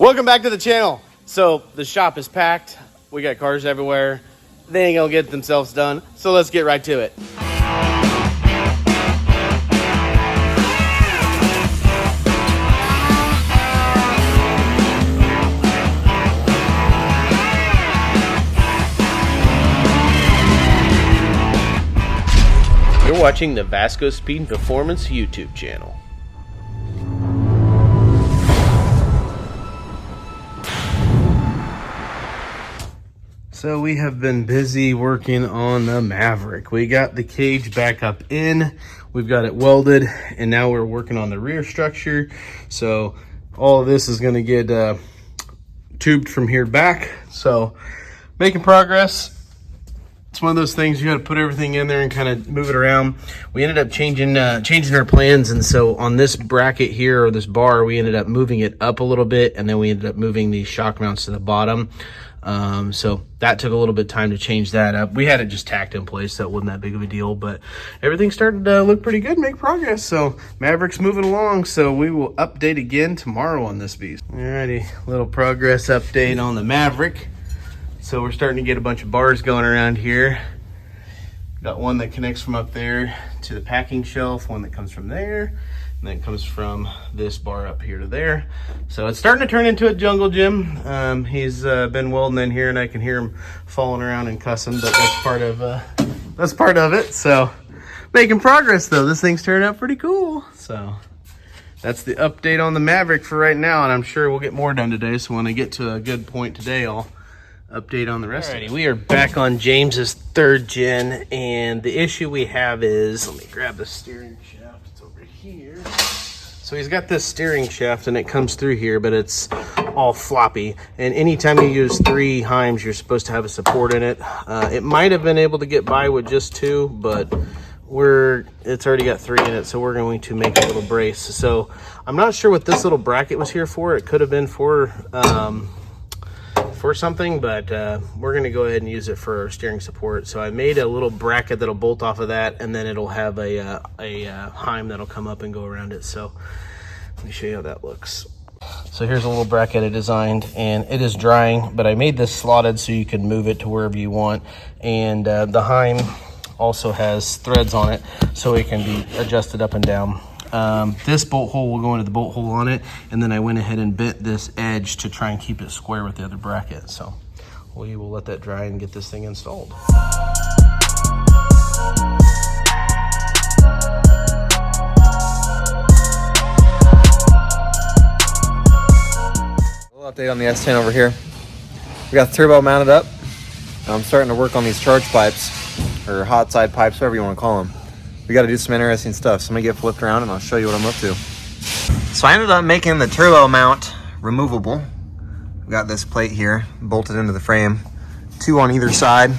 Welcome back to the channel. So the shop is packed. We got cars everywhere. They ain't gonna get themselves done. So let's get right to it. You're watching the Vasco Speed and Performance YouTube channel. So we have been busy working on the Maverick. We got the cage back up in, we've got it welded, and now we're working on the rear structure. So all of this is gonna get tubed from here back. So making progress. It's one of those things you got to put everything in there and kind of move it around. We ended up changing our plans, and so on this bracket here, or this bar, we ended up moving it up a little bit, and then we ended up moving the shock mounts to the bottom. So that took a little bit of time to change that up. We had it just tacked in place, so it wasn't that big of a deal, but everything's starting to look pretty good, make progress. So Maverick's moving along, so we will update again tomorrow on this beast. Alrighty, little progress update on the Maverick. So we're starting to get a bunch of bars going around here. Got one that connects from up there to the packing shelf, one that comes from there, and then it comes from this bar up here to there. So it's starting to turn into a jungle gym. He's been welding in here, and I can hear him falling around and cussing, but that's part of it. So making progress though. This thing's turned out pretty cool. So that's the update on the Maverick for right now, and I'm sure we'll get more done today. So when I get to a good point today, I'll update on the rest of it. We are back on James's 3rd gen, and the issue we have is, let me grab the steering shaft, it's over here. So he's got this steering shaft and it comes through here, but it's all floppy, and anytime you use 3 Heims, you're supposed to have a support in it. It might have been able to get by with just 2, but it's already got 3 in it, so we're going to make a little brace. So I'm not sure what this little bracket was here for. It could have been for something, but we're going to go ahead and use it for our steering support. So I made a little bracket that'll bolt off of that, and then it'll have a Heim that'll come up and go around it. So let me show you how that looks. So here's a little bracket I designed, and it is drying, but I made this slotted so you can move it to wherever you want. And the Heim also has threads on it, so it can be adjusted up and down. This bolt hole will go into the bolt hole on it, and then I went ahead and bent this edge to try and keep it square with the other bracket. So we will let that dry and get this thing installed. A little update on the S10 over here. We got the turbo mounted up. I'm starting to work on these charge pipes, or hot side pipes, whatever you want to call them. We got to do some interesting stuff, so I'm gonna get flipped around and I'll show you what I'm up to. So I ended up making the turbo mount removable. We got this plate here bolted into the frame, 2 on either side.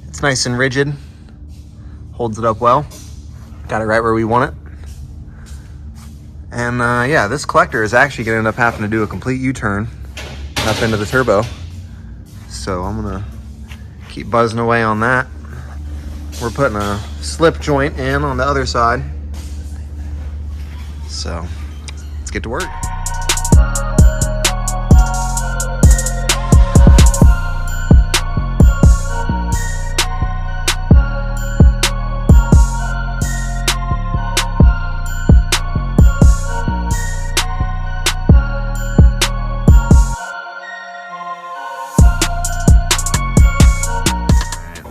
It's nice and rigid, holds it up well. Got it right where we want it. And yeah, this collector is actually gonna end up having to do a complete U-turn up into the turbo. So I'm gonna keep buzzing away on that. We're putting a slip joint in on the other side. So let's get to work.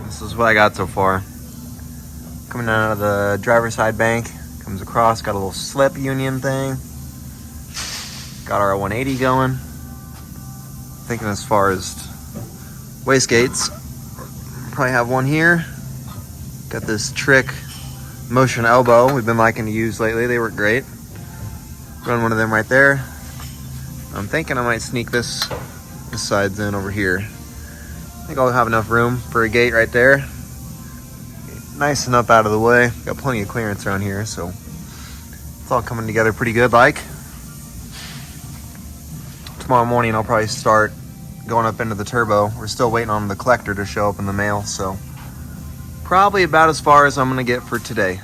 This is what I got so far. Coming out of the driver's side bank, comes across, got a little slip union thing. Got our 180 going. Thinking as far as wastegates, probably have one here. Got this Trick Motion elbow we've been liking to use lately. They work great. Run one of them right there. I'm thinking I might sneak this sides in over here. I think I'll have enough room for a gate right there. Nice enough out of the way. Got plenty of clearance around here, so it's all coming together pretty good. Like tomorrow morning, I'll probably start going up into the turbo. We're still waiting on the collector to show up in the mail, so probably about as far as I'm gonna get for today.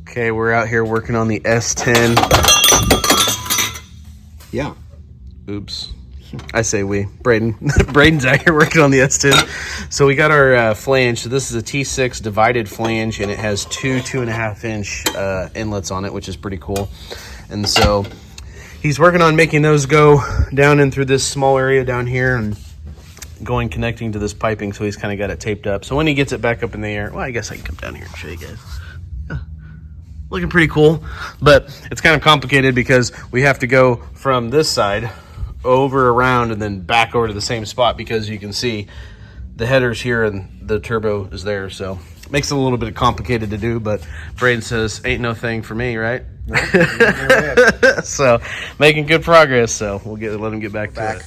Okay, we're out here working on the S10. Yeah, Oops. I say we. Braden's out here working on the S10. So we got our flange. So this is a T6 divided flange, and it has two 2.5 inch inlets on it, which is pretty cool. And so he's working on making those go down in through this small area down here and connecting to this piping. So he's kind of got it taped up. So when he gets it back up in the air, well, I guess I can come down here and show you guys. Looking pretty cool, but it's kind of complicated because we have to go from this side over, around, and then back over to the same spot, because you can see the header's here and the turbo is there. So it makes it a little bit complicated to do, but Braden says ain't no thing for me, right? Nope. So making good progress. So we'll let him get back to it.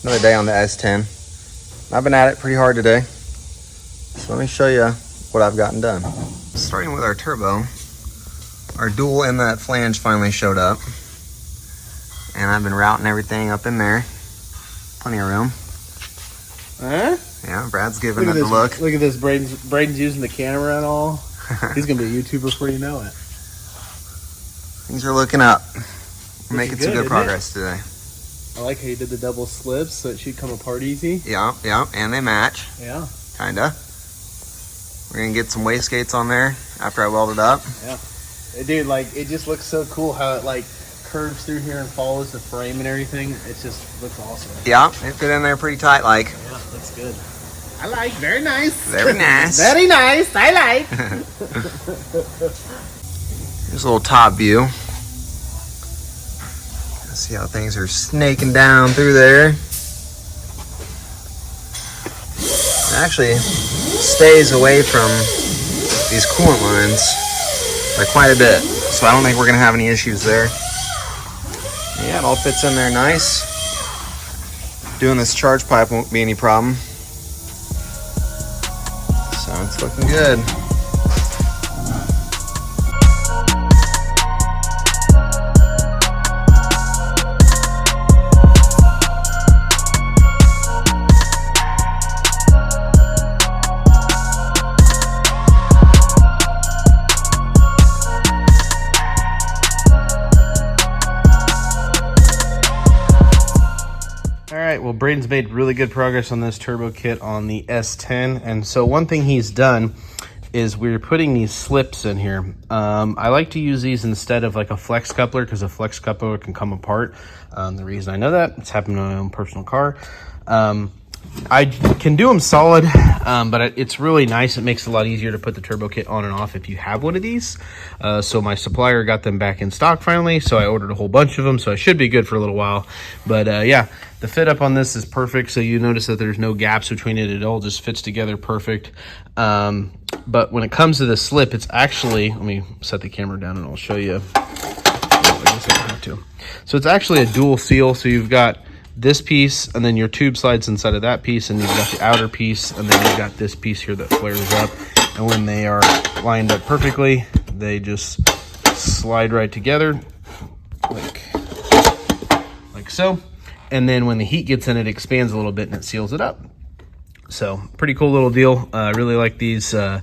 Another day on the S10. I've been at it pretty hard today. So let me show you what I've gotten done. Starting with our turbo, our dual inlet flange finally showed up. And I've been routing everything up in there. Plenty of room. Huh? Yeah, Brad's giving it the look. Look at this. Braden's using the camera and all. He's going to be a YouTuber before you know it. Things are looking up. We're making some good progress today. I like how you did the double slips so it should come apart easy. Yeah, and they match. Yeah. Kinda. We're going to get some wastegates on there after I weld it up. Yeah. Dude, like, it just looks so cool how it, like, curves through here and follows the frame and everything. It just looks awesome. Yeah, it fit in there pretty tight, like. Yeah, that's good. I like. Very nice. Very nice. Very nice. I like. Here's a little top view. Let's see how things are snaking down through there. It actually stays away from these coolant lines by quite a bit, so I don't think we're gonna have any issues there. Yeah, it all fits in there nice. Doing this charge pipe won't be any problem. So it's looking good. Well, Braden's made really good progress on this turbo kit on the S10, and so one thing he's done is we're putting these slips in here. I like to use these instead of like a flex coupler, because a flex coupler can come apart. The reason I know that, it's happened in my own personal car. I can do them solid, but it's really nice. It makes it a lot easier to put the turbo kit on and off if you have one of these. So my supplier got them back in stock finally, so I ordered a whole bunch of them, so I should be good for a little while. But yeah, the fit up on this is perfect, so you notice that there's no gaps between it. It all just fits together perfect. But when it comes to the slip, it's actually, let me set the camera down and I'll show you. I guess I don't have to. So it's actually a dual seal, so you've got this piece, and then your tube slides inside of that piece, and you've got the outer piece, and then you've got this piece here that flares up. And when they are lined up perfectly, they just slide right together, like so. And then when the heat gets in, it expands a little bit and it seals it up. So pretty cool little deal. I really like these. A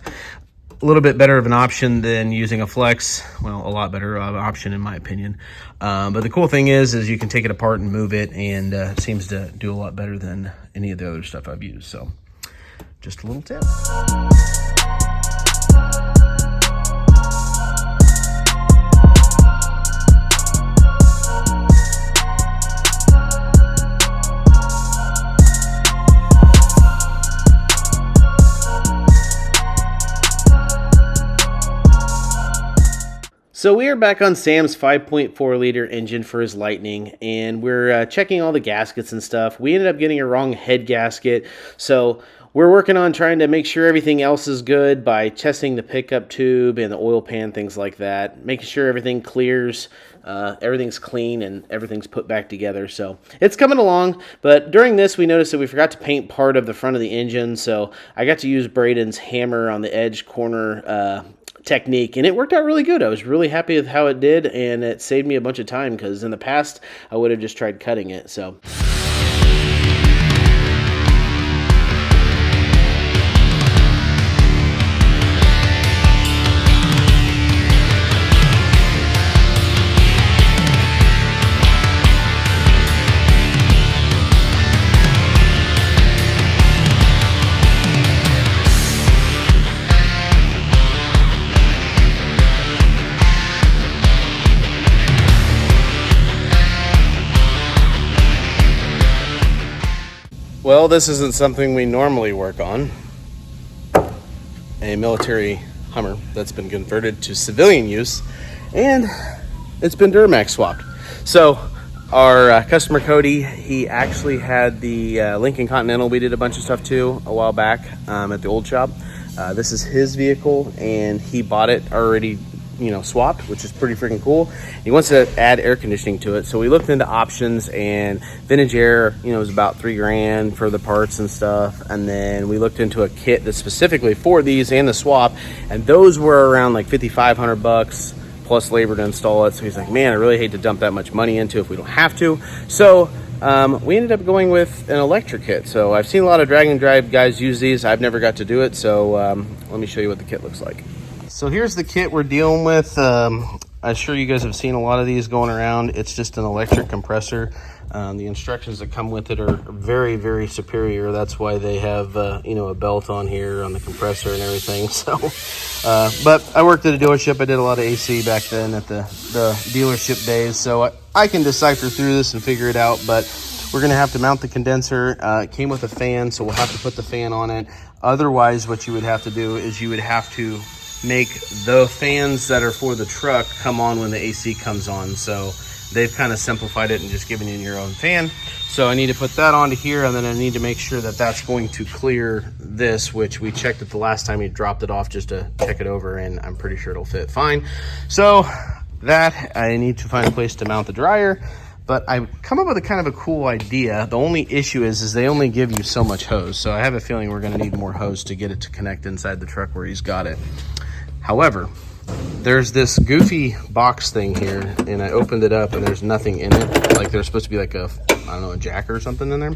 little bit better of an option than using a flex. Well, a lot better of an option in my opinion. But the cool thing is you can take it apart and move it, and it seems to do a lot better than any of the other stuff I've used. So just a little tip. So we are back on Sam's 5.4 liter engine for his Lightning, and we're checking all the gaskets and stuff. We ended up getting a wrong head gasket, so we're working on trying to make sure everything else is good by testing the pickup tube and the oil pan, things like that, making sure everything clears, everything's clean, and everything's put back together. So it's coming along, but during this we noticed that we forgot to paint part of the front of the engine, so I got to use Braden's hammer on the edge corner technique, and it worked out really good. I was really happy with how it did, and it saved me a bunch of time, because in the past I would have just tried cutting it. So Well, this isn't something we normally work on. A military Hummer that's been converted to civilian use, and it's been Duramax swapped. So our customer Cody, he actually had the Lincoln Continental we did a bunch of stuff to a while back at the old shop. This is his vehicle, and he bought it already, you know, swapped, which is pretty freaking cool. He wants to add air conditioning to it, so we looked into options, and Vintage Air, you know, was about $3,000 for the parts and stuff. And then we looked into a kit that's specifically for these and the swap, and those were around like $5,500 plus labor to install it. So he's like, man, I really hate to dump that much money into if we don't have to. So we ended up going with an electric kit. So I've seen a lot of drag and drive guys use these. I've never got to do it, so let me show you what the kit looks like. So here's the kit we're dealing with. I'm sure you guys have seen a lot of these going around. It's just an electric compressor. The instructions that come with it are very, very superior. That's why they have, you know, a belt on here on the compressor and everything. So, but I worked at a dealership. I did a lot of AC back then at the dealership days. So I can decipher through this and figure it out, but we're going to have to mount the condenser. It came with a fan, so we'll have to put the fan on it. Otherwise, what you would have to do is you would have to make the fans that are for the truck come on when the AC comes on. So they've kind of simplified it and just given you your own fan. So I need to put that onto here, and then I need to make sure that that's going to clear this, which we checked it the last time he dropped it off just to check it over, and I'm pretty sure it'll fit fine. So that, I need to find a place to mount the dryer. But I've come up with a kind of a cool idea. The only issue is they only give you so much hose. So I have a feeling we're gonna need more hose to get it to connect inside the truck where he's got it. However, there's this goofy box thing here, and I opened it up and there's nothing in it. Like there's supposed to be like a, I don't know, a jack or something in there.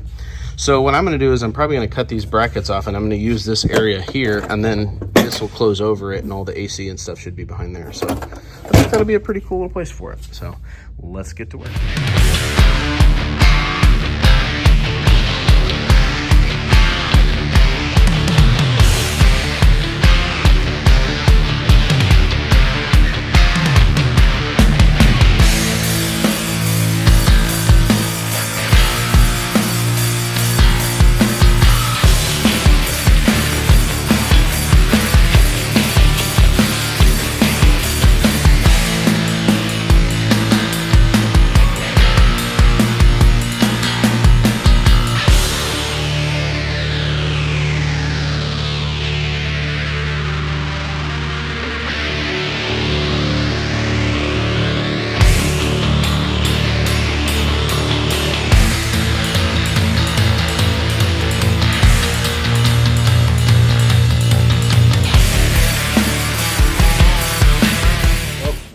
So what I'm gonna do is I'm probably gonna cut these brackets off, and I'm gonna use this area here, and then this will close over it, and all the AC and stuff should be behind there. So I think that'll be a pretty cool little place for it. So let's get to work.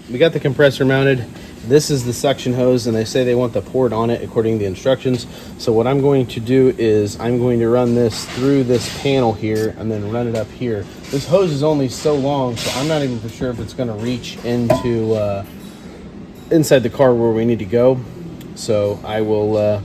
We got the compressor mounted. This is the suction hose, and they say they want the port on it according to the instructions. So what I'm going to do is I'm going to run this through this panel here and then run it up here. This hose is only so long, so I'm not even for sure if it's going to reach into inside the car where we need to go. So I will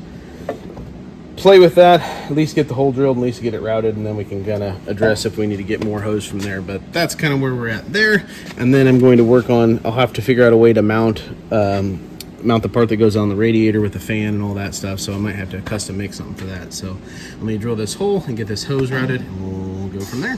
play with that, at least get the hole drilled, at least get it routed, and then we can kind of address if we need to get more hose from there. But that's kind of where we're at there. And then I'm going to work on, I'll have to figure out a way to mount the part that goes on the radiator with the fan and all that stuff. So I might have to custom make something for that. So let me drill this hole and get this hose routed, and we'll go from there.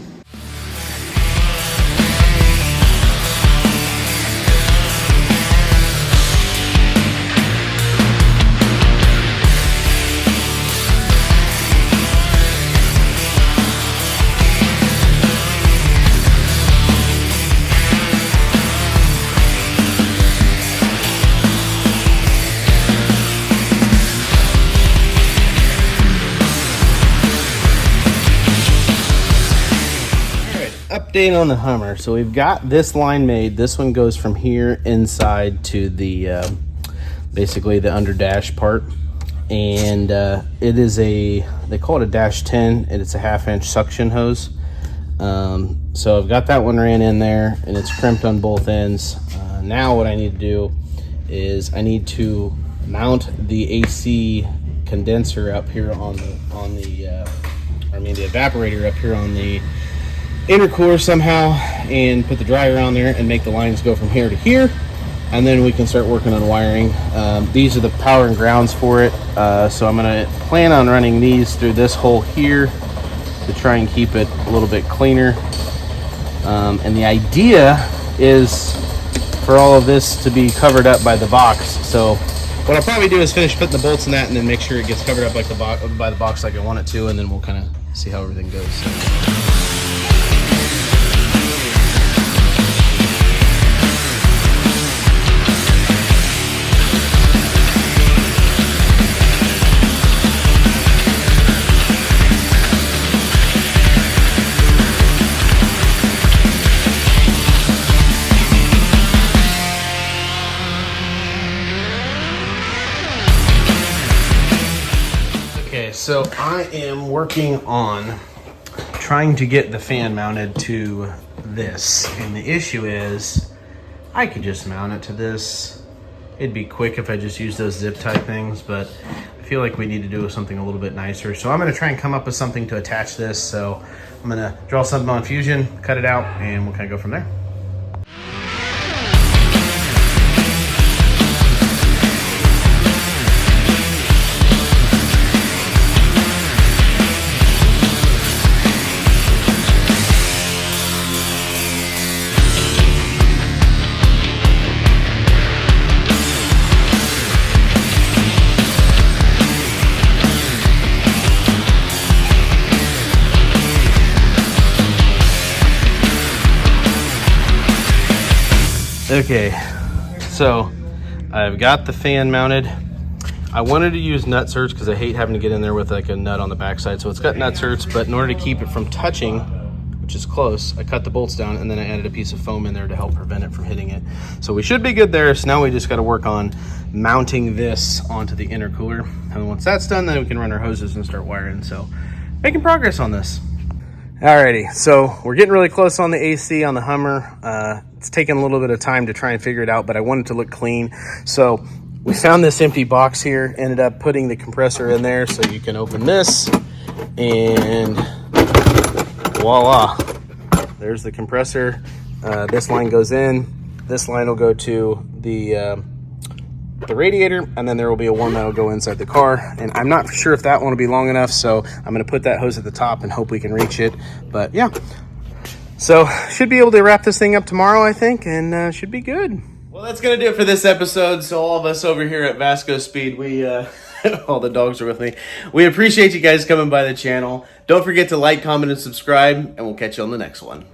Update on the Hummer. So we've got this line made. This one goes from here inside to the basically the under dash part, and it is a, they call it a -10, and it's a 1/2-inch suction hose. So I've got that one ran in there, and it's crimped on both ends. Now what I need to do is I need to mount the AC condenser up here on the evaporator up here on the intercooler somehow, and put the dryer on there and make the lines go from here to here. and then we can start working on wiring. These are the power and grounds for it, so I'm going to plan on running these through this hole here to try and keep it a little bit cleaner. And the idea is for all of this to be covered up by the box. So what I'll probably do is finish putting the bolts in that and then make sure it gets covered up like by the box like I want it to, and then we'll kind of see how everything goes. So I am working on trying to get the fan mounted to this, and the issue is I could just mount it to this. It'd be quick if I just used those zip tie things, but I feel like we need to do something a little bit nicer. So I'm going to try and come up with something to attach this. So I'm going to draw something on Fusion, cut it out, and we'll kind of go from there. Okay, so I've got the fan mounted. I wanted to use nut certs because I hate having to get in there with like a nut on the backside. So it's got nut certs, but in order to keep it from touching, which is close, I cut the bolts down and then I added a piece of foam in there to help prevent it from hitting it. So we should be good there. So now we just got to work on mounting this onto the intercooler. And once that's done, then we can run our hoses and start wiring. So making progress on this. Alrighty, so we're getting really close on the AC on the Hummer. It's taken a little bit of time to try and figure it out, but I wanted to look clean. So we found this empty box here, ended up putting the compressor in there. So you can open this and voila, there's the compressor. This line goes in, this line will go to the radiator, and then there will be a one that will go inside the car. And I'm not sure if that one will be long enough, so I'm going to put that hose at the top and hope we can reach it. But yeah, so should be able to wrap this thing up tomorrow, I think, and should be good. Well, that's going to do it for this episode. So all of us over here at Vasco Speed, we all the dogs are with me. We appreciate you guys coming by the channel. Don't forget to like, comment, and subscribe, and we'll catch you on the next one.